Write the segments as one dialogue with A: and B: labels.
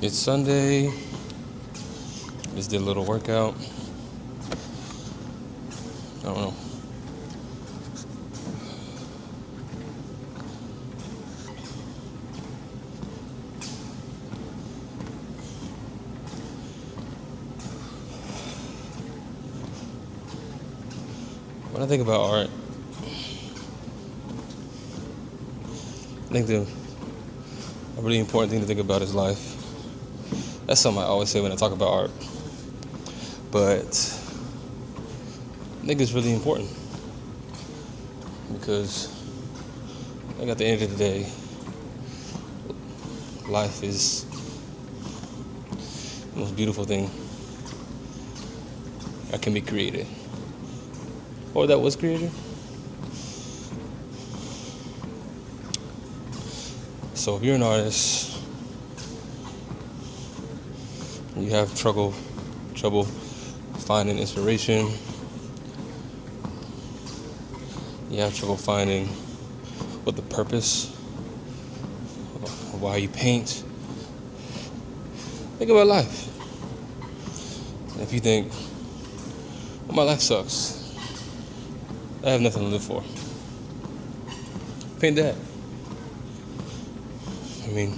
A: It's Sunday. Just did a little workout. I don't know. When I think about art, I think a really important thing to think about is life. That's something I always say when I talk about art. But I think it's really important because I think at the end of the day, life is the most beautiful thing that can be created or that was created. So if you're an artist, you have trouble finding inspiration, you have trouble finding what the purpose of why you paint, think about life. And if you think, well, my life sucks, I have nothing to live for, paint that. I mean,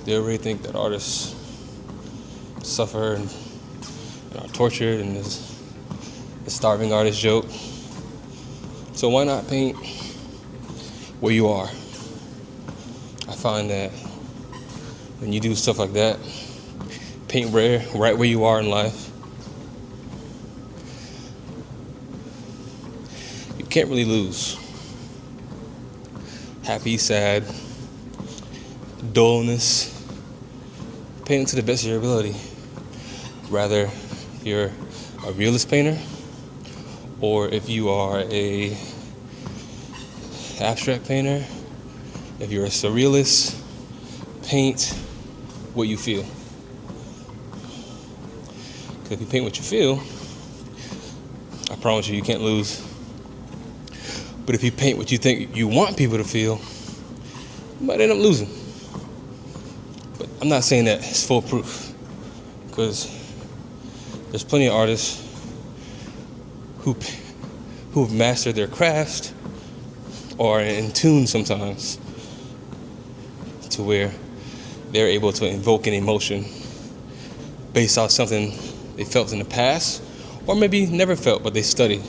A: they already think that artists suffer and are tortured, and there's the starving artist joke. So why not paint where you are? I find that when you do stuff like that, paint right where you are in life, you can't really lose. Happy, sad, dullness, paint to the best of your ability. Rather, if you're a realist painter, or if you are a abstract painter, if you're a surrealist, paint what you feel. Because if you paint what you feel, I promise you can't lose. But if you paint what you think you want people to feel, you might end up losing. But I'm not saying that it's foolproof, because there's plenty of artists who've mastered their craft or are in tune sometimes to where they're able to invoke an emotion based off something they felt in the past, or maybe never felt but they studied.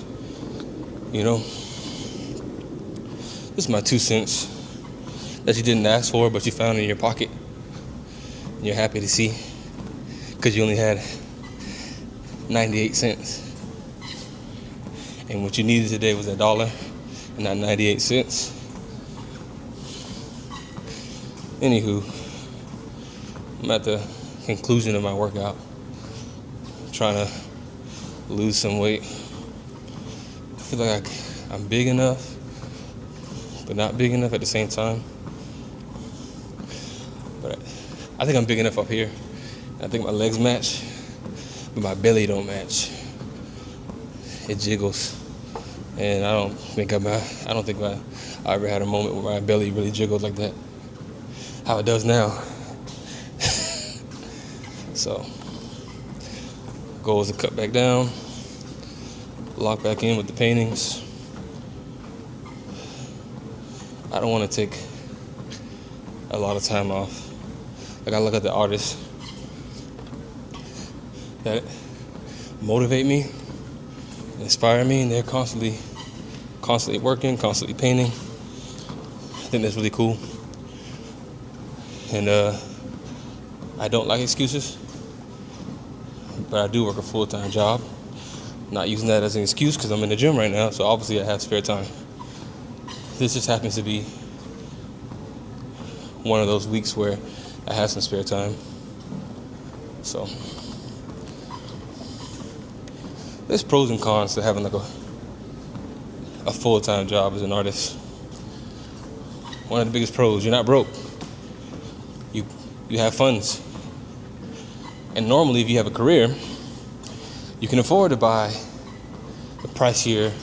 A: You know, this is my 2 cents that you didn't ask for but you found in your pocket and you're happy to see because you only had 98 cents. And what you needed today was $1 and not 98 cents. Anywho, I'm at the conclusion of my workout. I'm trying to lose some weight. I feel like I'm big enough, but not big enough at the same time. But I think I'm big enough up here. I think my legs match, but my belly don't match. It jiggles. And I don't think I ever had a moment where my belly really jiggled like that. How it does now. So, goal is to cut back down, lock back in with the paintings. I don't want to take a lot of time off. Like, I look at the artists that motivate me, inspire me, and they're constantly working, constantly painting. I think that's really cool. And I don't like excuses, but I do work a full-time job. Not using that as an excuse because I'm in the gym right now, so obviously I have spare time. This just happens to be one of those weeks where I have some spare time. So there's pros and cons to having like a full-time job as an artist. One of the biggest pros, you're not broke. You have funds. And normally if you have a career, you can afford to buy the pricier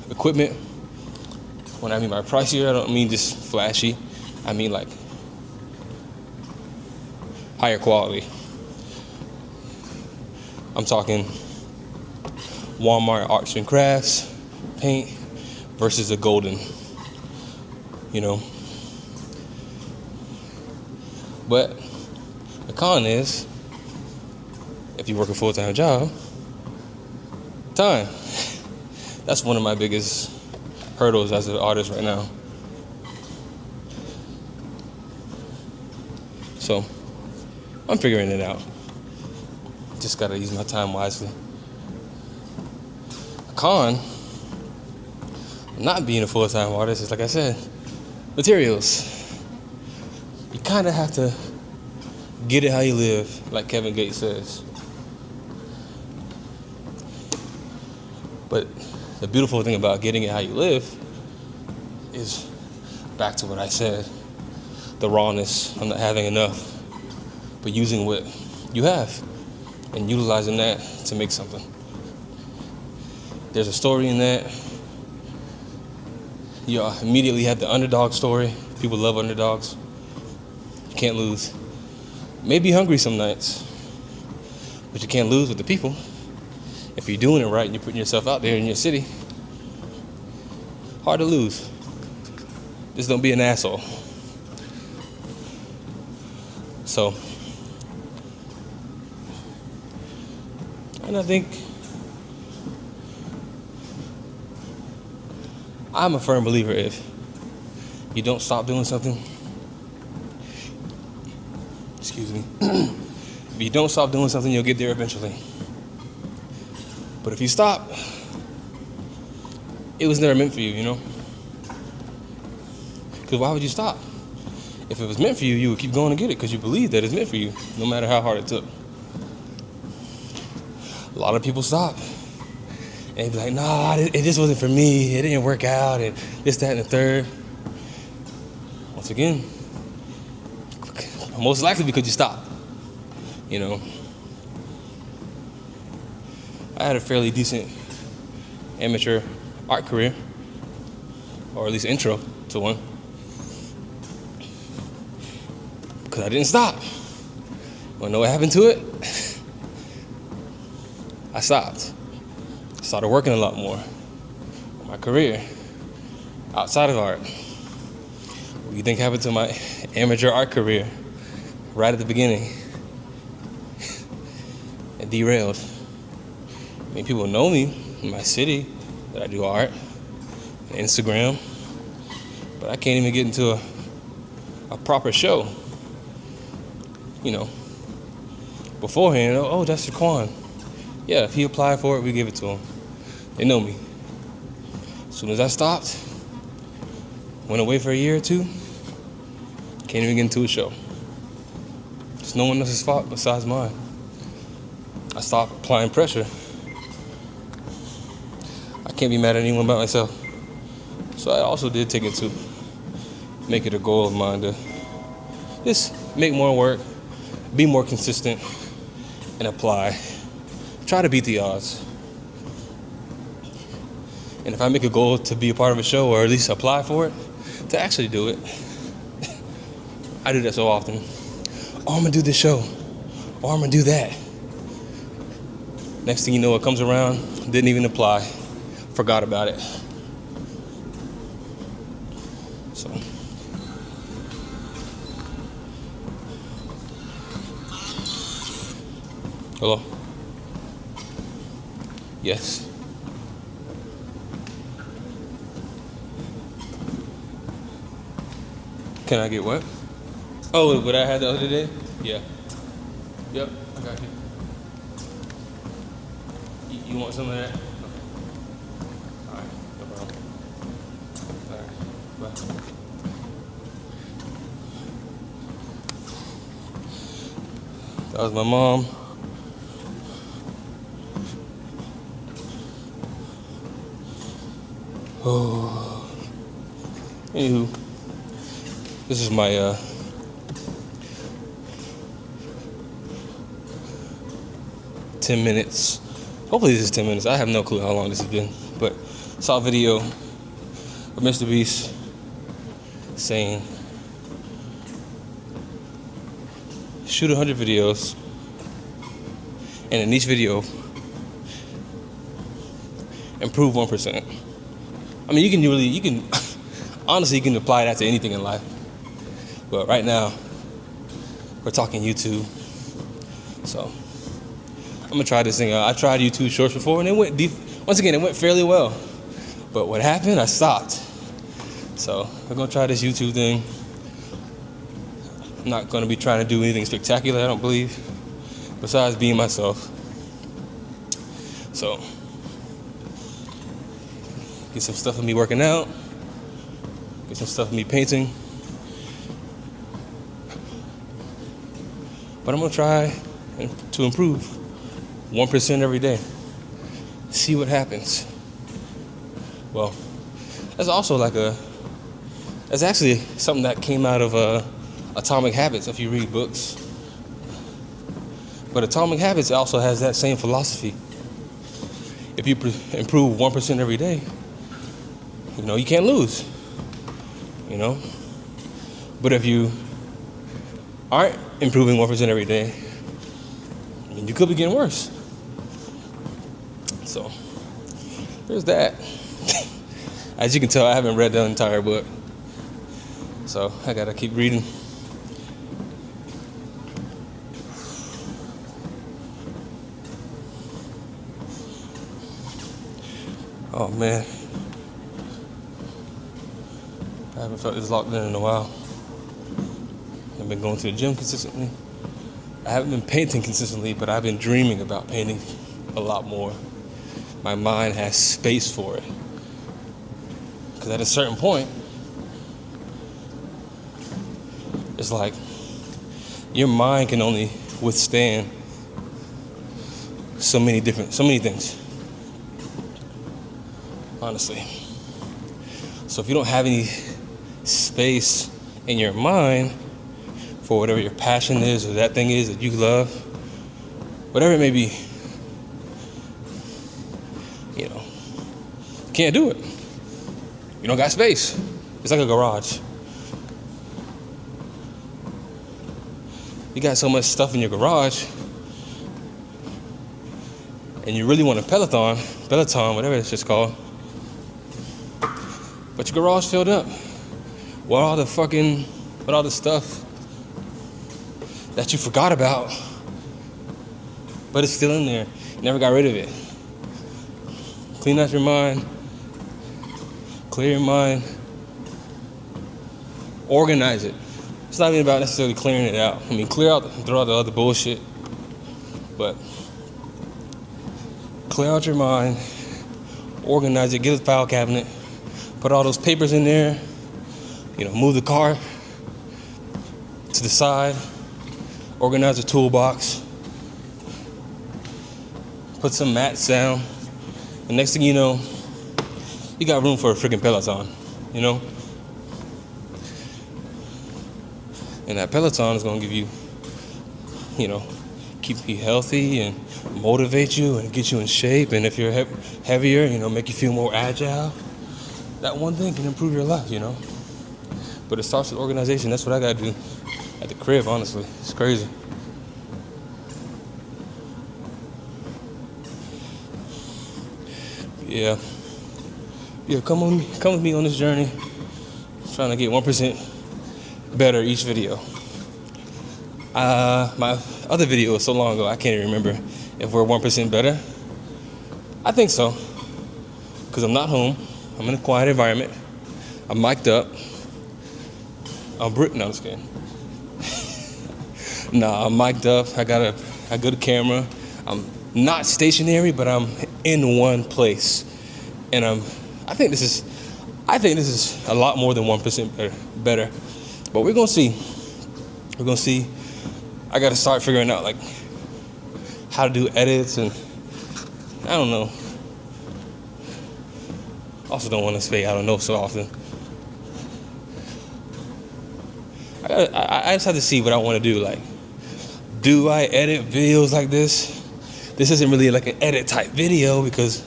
A: equipment. When I mean by pricier, I don't mean just flashy. I mean like higher quality. I'm talking Walmart arts and crafts paint versus a golden, you know. But the con is, if you work a full-time job, time. That's one of my biggest hurdles as an artist right now. So I'm figuring it out. Just gotta use my time wisely. A con, not being a full-time artist, is, like I said, materials. You kind of have to get it how you live, like Kevin Gates says. But the beautiful thing about getting it how you live is back to what I said, the rawness of not having enough, but using what you have and utilizing that to make something. There's a story in that. You immediately have the underdog story. People love underdogs. You can't lose. Maybe hungry some nights, but you can't lose with the people. If you're doing it right and you're putting yourself out there in your city, hard to lose. Just don't be an asshole. So, and I think I'm a firm believer, if you don't stop doing something, if you don't stop doing something, you'll get there eventually. But if you stop, it was never meant for you, you know? Because why would you stop? If it was meant for you, you would keep going to get it because you believe that it's meant for you, no matter how hard it took. A lot of people stop. And they'd be like, nah, it just wasn't for me. It didn't work out, and this, that, and the third. Once again, most likely because you stopped, you know? I had a fairly decent amateur art career, or at least intro to one, because I didn't stop. Want to know what happened to it? I stopped. Started working a lot more on my career outside of art. What do you think happened to my amateur art career right at the beginning? It derailed. I mean, people know me in my city that I do art, and Instagram, but I can't even get into a proper show, you know, beforehand. Oh, that's Shaquan. Yeah, if he applied for it, we give it to him. They know me. As soon as I stopped, went away for a year or two, can't even get into a show. It's no one else's fault besides mine. I stopped applying pressure. I can't be mad at anyone but myself. So I also did take it to make it a goal of mine to just make more work, be more consistent, and apply. Try to beat the odds. And if I make a goal to be a part of a show, or at least apply for it, to actually do it, I do that so often. Oh, I'm gonna do this show. Or I'm gonna do that. Next thing you know, it comes around, didn't even apply, forgot about it. So. Hello? Yes. Can I get what? Oh, what I had the other day? Yeah. Yep, I got you. You want some of that? Okay. Alright, no problem. Alright, bye. That was my mom. Oh. Anywho, this is my 10 minutes. Hopefully this is 10 minutes. I have no clue how long this has been, but saw a video of Mr. Beast saying shoot 100 videos, and in each video, improve 1%. I mean, you can, honestly, you can apply that to anything in life. But right now, we're talking YouTube. So, I'm gonna try this thing out. I tried YouTube Shorts before, and it went it went fairly well. But what happened? I stopped. So, we're gonna try this YouTube thing. I'm not gonna be trying to do anything spectacular, I don't believe, besides being myself. So, get some stuff of me working out, get some stuff of me painting. But I'm gonna try to improve 1% every day. See what happens. Well, that's also that's actually something that came out of Atomic Habits, if you read books. But Atomic Habits also has that same philosophy. If you improve 1% every day, you can't lose. But if you aren't improving 1% every day, you could be getting worse. So, there's that. As you can tell, I haven't read the entire book. So, I gotta keep reading. Oh man, I haven't felt this locked in a while. I've been going to the gym consistently. I haven't been painting consistently, but I've been dreaming about painting a lot more. My mind has space for it. Because at a certain point, it's like your mind can only withstand so many things. Honestly. So if you don't have any space in your mind for whatever your passion is or that thing is that you love, whatever it may be, you can't do it. You don't got space. It's like a garage. You got so much stuff in your garage, and you really want a Peloton, whatever it's just called, but your garage filled up with all the stuff that you forgot about, but it's still in there. You never got rid of it. Clean out your mind, clear your mind, organize it. It's not even about necessarily clearing it out. I mean, throw out the other bullshit, but clear out your mind, organize it, get a file cabinet, put all those papers in there, move the car to the side, organize the toolbox, put some mats down, and next thing you know, you got room for a freaking Peloton, And that Peloton is gonna give you, keep you healthy and motivate you and get you in shape. And if you're heavier, make you feel more agile. That one thing can improve your life, But it starts with organization. That's what I gotta do at the crib, honestly. It's crazy. Yeah, come with me on this journey. Trying to get 1% better each video. My other video was so long ago, I can't even remember if we're 1% better. I think so, because I'm not home. I'm in a quiet environment. I'm mic'd up. No, I'm just kidding. I'm mic'd up. I got a good camera. I'm not stationary, but I'm in one place. And I think this is a lot more than 1% better. But we're gonna see. I gotta start figuring out how to do edits, and I don't know. Also don't want to say I don't know so often. I just have to see what I want to do. Do I edit videos like this? This isn't really like an edit type video because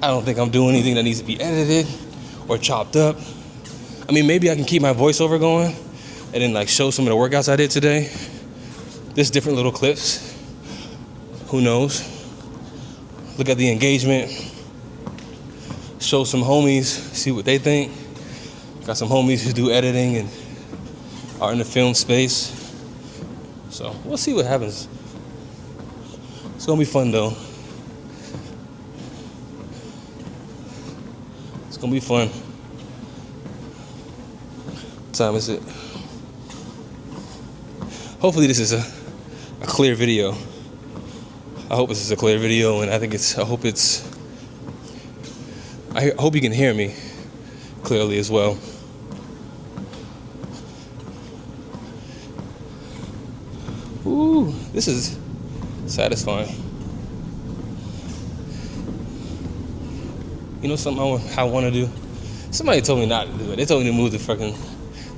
A: I don't think I'm doing anything that needs to be edited or chopped up. I mean, maybe I can keep my voiceover going and then show some of the workouts I did today. There's different little clips. Who knows? Look at the engagement. Show some homies, see what they think. Got some homies who do editing and are in the film space. So we'll see what happens. It's gonna be fun though. It's gonna be fun. What time is it? Hopefully this is a clear video. I hope this is a clear video, and I hope you can hear me clearly as well. Ooh, this is satisfying. You know something I want to do? Somebody told me not to do it. They told me to move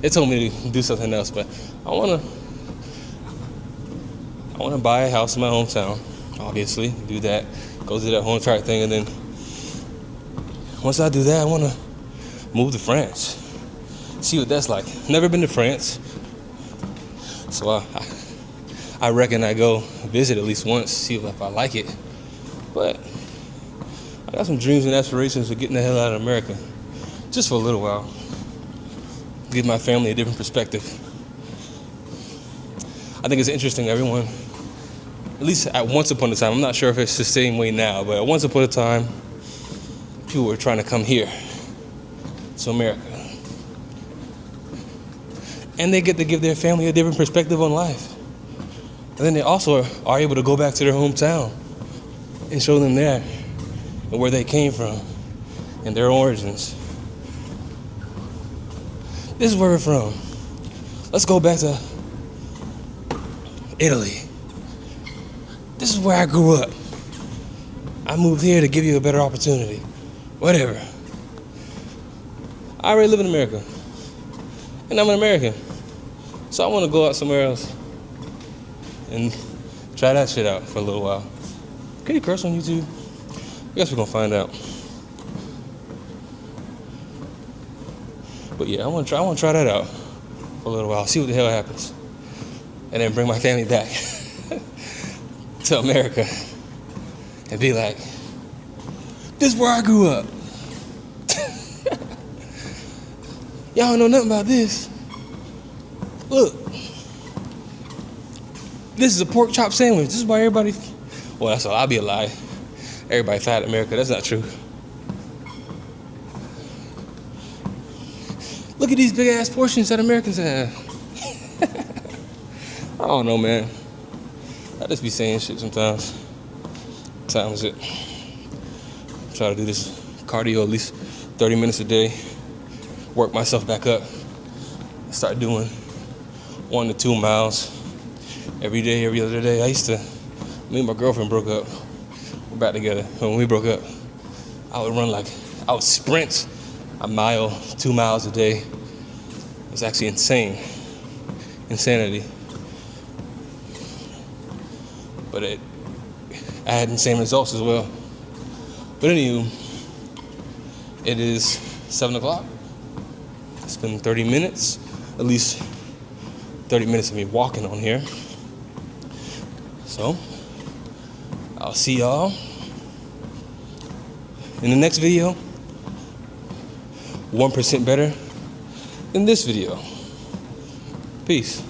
A: they told me to do something else, but I want to buy a house in my hometown, obviously, do that, go to that home track thing, and then once I do that, I want to move to France, see what that's like. Never been to France, so I reckon I go visit at least once, see if I like it. But I got some dreams and aspirations of getting the hell out of America, just for a little while. Give my family a different perspective. I think it's interesting, everyone, at least at once upon a time, I'm not sure if it's the same way now, but at once upon a time, people were trying to come here to America. And they get to give their family a different perspective on life. And then they also are able to go back to their hometown and show them there and where they came from and their origins. This is where we're from. Let's go back to Italy. This is where I grew up. I moved here to give you a better opportunity. Whatever. I already live in America. And I'm an American. So I want to go out somewhere else and try that shit out for a little while. Can you curse on YouTube? I guess we're going to find out. But yeah, I want to try that out for a little while. See what the hell happens. And then bring my family back to America and be like, this is where I grew up. Y'all don't know nothing about this. Look, this is a pork chop sandwich. This is why everybody, well, that's all. I'll be a lie. Everybody fat in America. That's not true. Look at these big ass portions that Americans have. I don't know, man. I just be saying shit sometimes. What time is it? Try to do this cardio at least 30 minutes a day. Work myself back up. Start doing 1 to 2 miles every day, every other day. Me and my girlfriend broke up. We're back together. When we broke up, I would sprint a mile, 2 miles a day. It was actually insanity. But I had insane results as well. But anywho, it is 7 o'clock. It's been 30 minutes, at least 30 minutes of me walking on here. So, I'll see y'all in the next video. 1% better than this video. Peace.